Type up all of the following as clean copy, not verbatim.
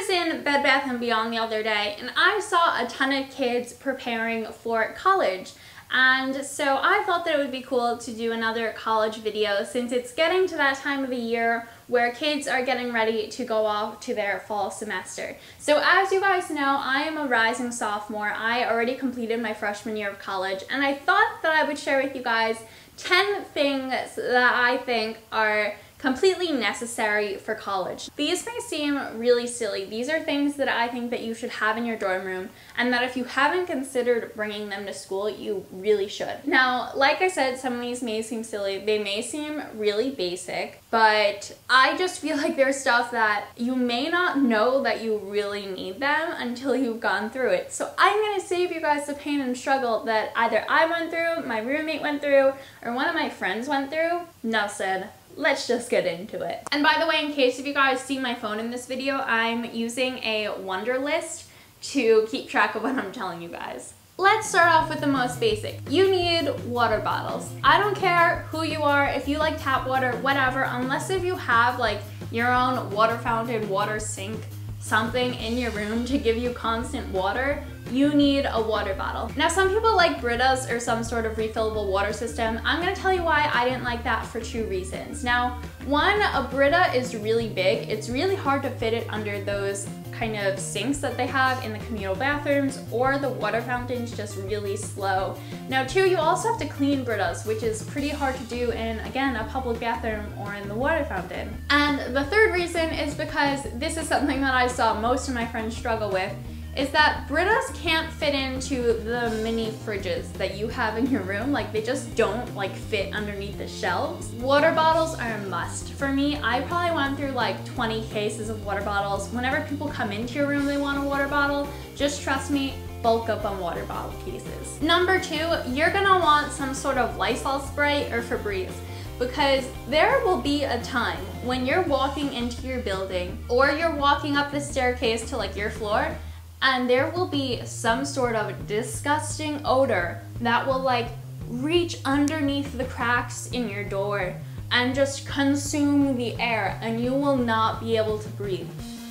was in Bed Bath & Beyond the other day and I saw a ton of kids preparing for college. And so I thought that it would be cool to do another college video since it's getting to that time of the year where kids are getting ready to go off to their fall semester. So as you guys know, I am a rising sophomore. I already completed my freshman year of college, and I thought that I would share with you guys 10 things that I think are completely necessary for college. These may seem really silly. These are things that I think that you should have in your dorm room, and that if you haven't considered bringing them to school, you really should. Now, like I said, some of these may seem silly. They may seem really basic, but I just feel like there's stuff that you may not know that you really need them until you've gone through it. So I'm gonna save you guys the pain and struggle that either I went through, my roommate went through, or one of my friends went through. Enough said. Let's just get into it. And by the way, in case if you guys see my phone in this video, I'm using a Wonder List to keep track of what I'm telling you guys. Let's start off with the most basic. You need water bottles. I don't care who you are, if you like tap water, whatever, unless if you have like your own water fountain, water sink, something in your room to give you constant water, you need a water bottle. Now, some people like Britas or some sort of refillable water system. I'm gonna tell you why I didn't like that for 2 reasons. Now, one, a Brita is really big. It's really hard to fit it under those kind of sinks that they have in the communal bathrooms, or the water fountain's just really slow. Now, 2, you also have to clean Britas, which is pretty hard to do in, again, a public bathroom or in the water fountain. And the 3rd reason is because this is something that I saw most of my friends struggle with, is that Britas can't fit into the mini fridges that you have in your room. Like, they just don't like fit underneath the shelves. Water bottles are a must. For me, I probably went through like 20 cases of water bottles. Whenever people come into your room, they want a water bottle, just trust me, bulk up on water bottle cases. Number 2, you're gonna want some sort of Lysol spray or Febreze, because there will be a time when you're walking into your building or you're walking up the staircase to like your floor, and there will be some sort of disgusting odor that will like reach underneath the cracks in your door and just consume the air, and you will not be able to breathe.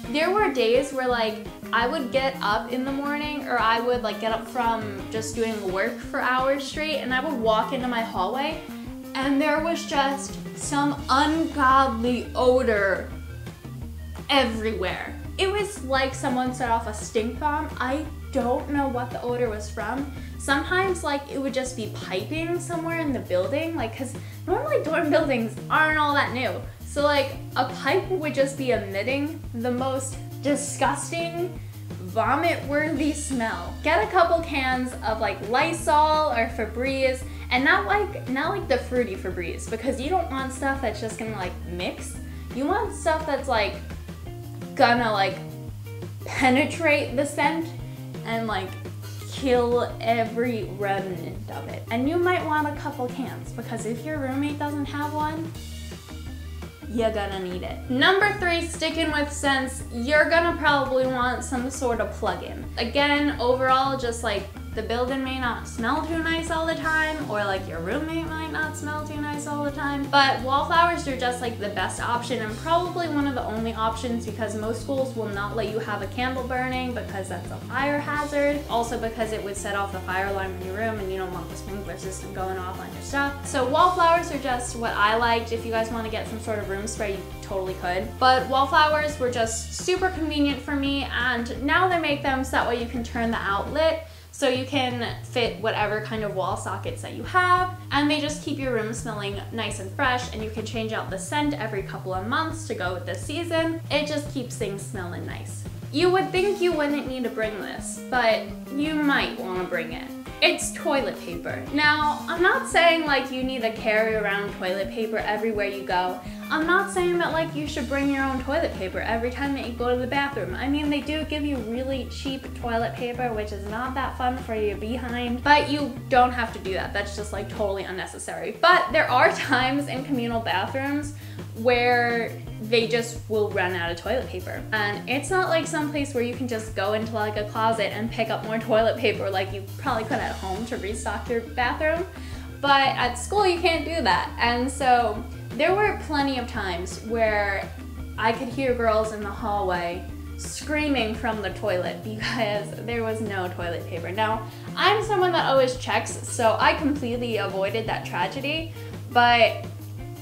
There were days where like I would get up in the morning, or I would like get up from just doing work for hours straight, and I would walk into my hallway and there was just some ungodly odor everywhere. It was like someone set off a stink bomb. I don't know what the odor was from. Sometimes like it would just be piping somewhere in the building, like, cause normally dorm buildings aren't all that new. So like a pipe would just be emitting the most disgusting, vomit-worthy smell. Get a couple cans of like Lysol or Febreze, and not like the fruity Febreze, because you don't want stuff that's just gonna like mix. You want stuff that's like gonna like penetrate the scent and like kill every remnant of it. And you might want a couple cans, because if your roommate doesn't have one, you're gonna need it. Number 3, sticking with scents, you're gonna probably want some sort of plug-in. Again, overall, just like the building may not smell too nice all the time, or like your roommate might not smell too nice all the time, but wallflowers are just like the best option, and probably one of the only options, because most schools will not let you have a candle burning because that's a fire hazard. Also because it would set off the fire alarm in your room, and you don't want the sprinkler system going off on your stuff. So wallflowers are just what I liked. If you guys want to get some sort of room spray, you totally could. But wallflowers were just super convenient for me, and now they make them so that way you can turn the outlet so you can fit whatever kind of wall sockets that you have, and they just keep your room smelling nice and fresh, and you can change out the scent every couple of months to go with the season. It just keeps things smelling nice. You would think you wouldn't need to bring this, but you might want to bring it. It's toilet paper. Now, I'm not saying like you need to carry around toilet paper everywhere you go. I'm not saying that like you should bring your own toilet paper every time that you go to the bathroom. I mean, they do give you really cheap toilet paper, which is not that fun for your behind, but you don't have to do that. That's just like totally unnecessary. But there are times in communal bathrooms where they just will run out of toilet paper. And it's not like some place where you can just go into like a closet and pick up more toilet paper like you probably could at home to restock your bathroom. But at school you can't do that. And so there were plenty of times where I could hear girls in the hallway screaming from the toilet because there was no toilet paper. Now, I'm someone that always checks, so I completely avoided that tragedy, but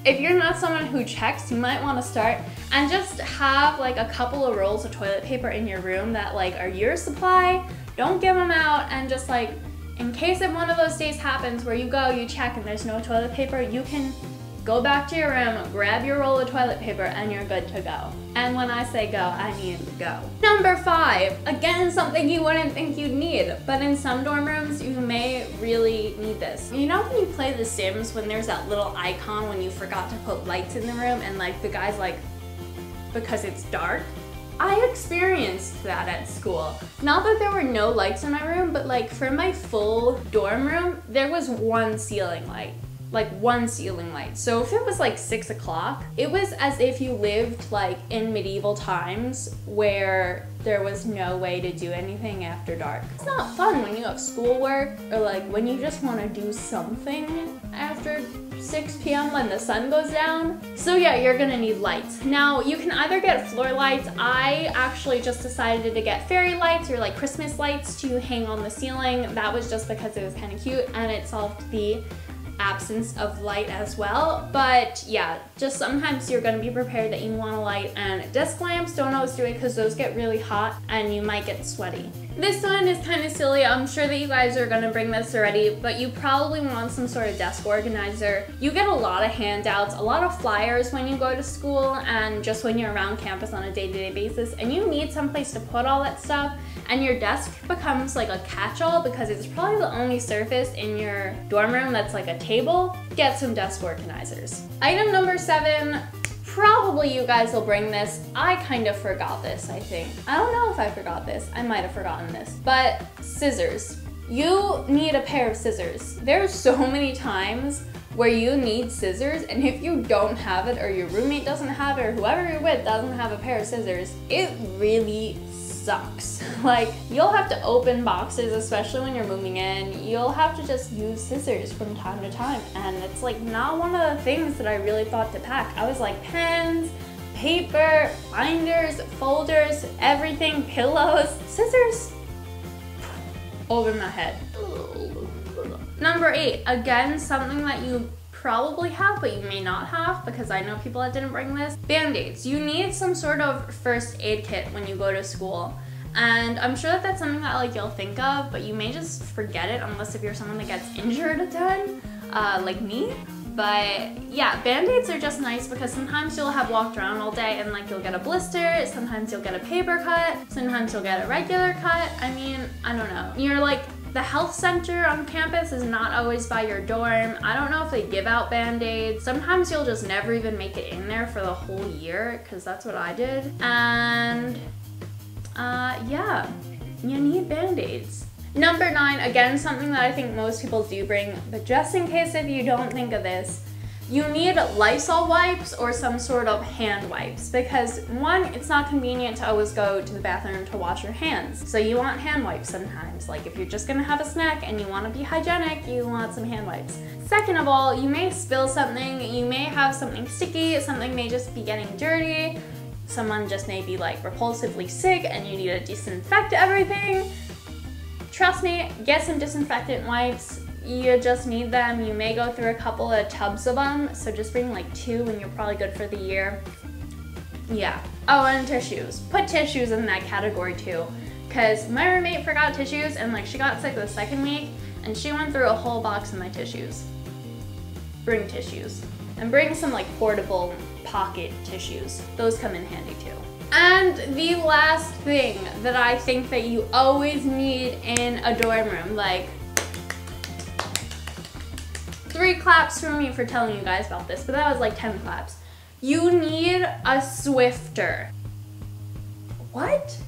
if you're not someone who checks, you might want to start and just have like a couple of rolls of toilet paper in your room that like are your supply. Don't give them out, and just like in case if one of those days happens where you go, you check and there's no toilet paper, you can go back to your room, grab your roll of toilet paper, and you're good to go. And when I say go, I mean go. Number 5, again, something you wouldn't think you'd need, but in some dorm rooms, you may really need this. You know when you play The Sims, when there's that little icon when you forgot to put lights in the room, and like the guy's like, because it's dark? I experienced that at school. Not that there were no lights in my room, but like for my full dorm room, there was one ceiling light. Like one ceiling light. So if it was like 6 o'clock, it was as if you lived like in medieval times where there was no way to do anything after dark. It's not fun when you have schoolwork or like when you just want to do something after 6 p.m. when the sun goes down. So yeah, you're gonna need lights. Now you can either get floor lights. I actually just decided to get fairy lights or like Christmas lights to hang on the ceiling. That was just because it was kind of cute and it solved the absence of light as well. But yeah, just sometimes you're going to be prepared that you want a light, and desk lamps, don't always do it because those get really hot and you might get sweaty. This one is kind of silly. I'm sure that you guys are going to bring this already, but you probably want some sort of desk organizer. You get a lot of handouts, a lot of flyers when you go to school and just when you're around campus on a day-to-day basis, and you need someplace to put all that stuff, and your desk becomes like a catch-all because it's probably the only surface in your dorm room that's like a table. Get some desk organizers. Item number 7, probably you guys will bring this. I kind of forgot this, I think. I don't know if I forgot this. I might have forgotten this. But scissors. You need a pair of scissors. There's so many times where you need scissors, and if you don't have it, or your roommate doesn't have it, or whoever you're with doesn't have a pair of scissors, it really sucks. Like, you'll have to open boxes, especially when you're moving in. You'll have to just use scissors from time to time, and it's like not one of the things that I really thought to pack. I was like, pens, paper, binders, folders, everything, pillows, scissors, over my head. Number 8, again, something that you probably have, but you may not have, because I know people that didn't bring this. Band-aids. You need some sort of first aid kit when you go to school. And I'm sure that that's something that like you'll think of, but you may just forget it unless if you're someone that gets injured a ton, like me. But yeah, band-aids are just nice because sometimes you'll have walked around all day and like you'll get a blister, sometimes you'll get a paper cut, sometimes you'll get a regular cut. I mean, I don't know. You're like, the health center on campus is not always by your dorm. I don't know if they give out band-aids. Sometimes you'll just never even make it in there for the whole year, because that's what I did. And yeah, you need band-aids. Number 9, again, something that I think most people do bring, but just in case if you don't think of this, you need Lysol wipes or some sort of hand wipes, because one, it's not convenient to always go to the bathroom to wash your hands. So you want hand wipes sometimes. Like if you're just gonna have a snack and you wanna be hygienic, you want some hand wipes. Second of all, you may spill something, you may have something sticky, something may just be getting dirty, someone just may be like repulsively sick and you need to disinfect everything. Trust me, get some disinfectant wipes. You just need them. You may go through a couple of tubs of them, so just bring like 2 and you're probably good for the year. Yeah. Oh, and tissues. Put tissues in that category too, because my roommate forgot tissues and like she got sick the second week and she went through a whole box of my tissues. Bring tissues. And bring some like portable pocket tissues. Those come in handy too. And the last thing that I think that you always need in a dorm room, like 3 claps for me for telling you guys about this, but that was like 10 claps. You need a Swifter. What?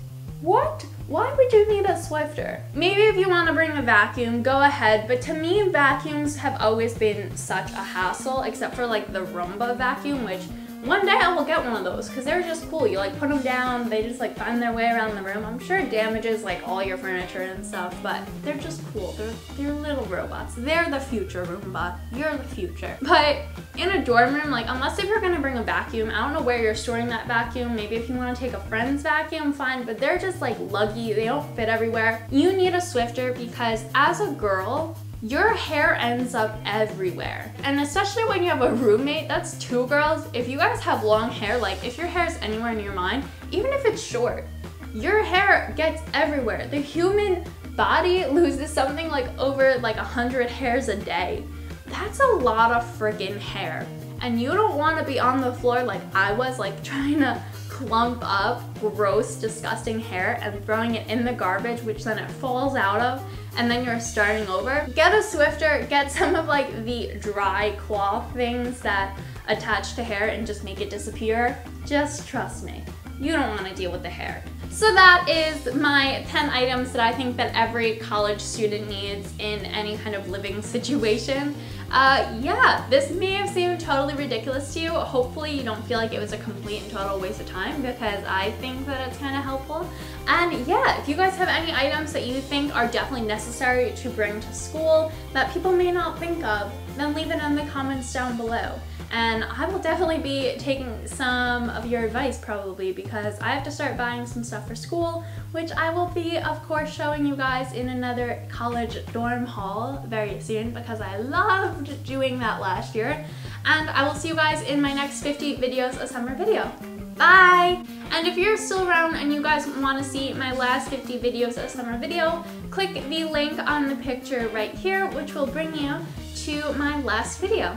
What? Why would you need a Swifter? Maybe if you want to bring a vacuum, go ahead, but to me, vacuums have always been such a hassle, except for like the Roomba vacuum, which One day I will get one of those because they're just cool. You like put them down, they just like find their way around the room. I'm sure it damages like all your furniture and stuff, but they're just cool. They're little robots. They're the future, Roomba. You're the future. But in a dorm room, like unless if you're gonna bring a vacuum, I don't know where you're storing that vacuum. Maybe if you want to take a friend's vacuum, fine, but they're just like luggy. They don't fit everywhere. You need a Swiffer because as a girl, your hair ends up everywhere. And especially when you have a roommate, that's two girls. If you guys have long hair, like if your hair is anywhere near mine, even if it's short, your hair gets everywhere. The human body loses something like over like 100 hairs a day. That's a lot of friggin' hair. And you don't want to be on the floor like I was, like trying to clump up gross, disgusting hair and throwing it in the garbage, which then it falls out of, and then you're starting over. Get a Swiffer, get some of like the dry cloth things that attach to hair and just make it disappear. Just trust me, you don't want to deal with the hair. So that is my 10 items that I think that every college student needs in any kind of living situation. Yeah, this may have seemed totally ridiculous to you. Hopefully you don't feel like it was a complete and total waste of time because I think that it's kind of helpful. And yeah, if you guys have any items that you think are definitely necessary to bring to school that people may not think of, then leave it in the comments down below. And I will definitely be taking some of your advice probably because I have to start buying some stuff for school, which I will be, of course, showing you guys in another college dorm haul very soon because I loved doing that last year. And I will see you guys in my next 50 videos a summer video. Bye! And if you're still around and you guys want to see my last 50 videos a summer video, click the link on the picture right here, which will bring you to my last video.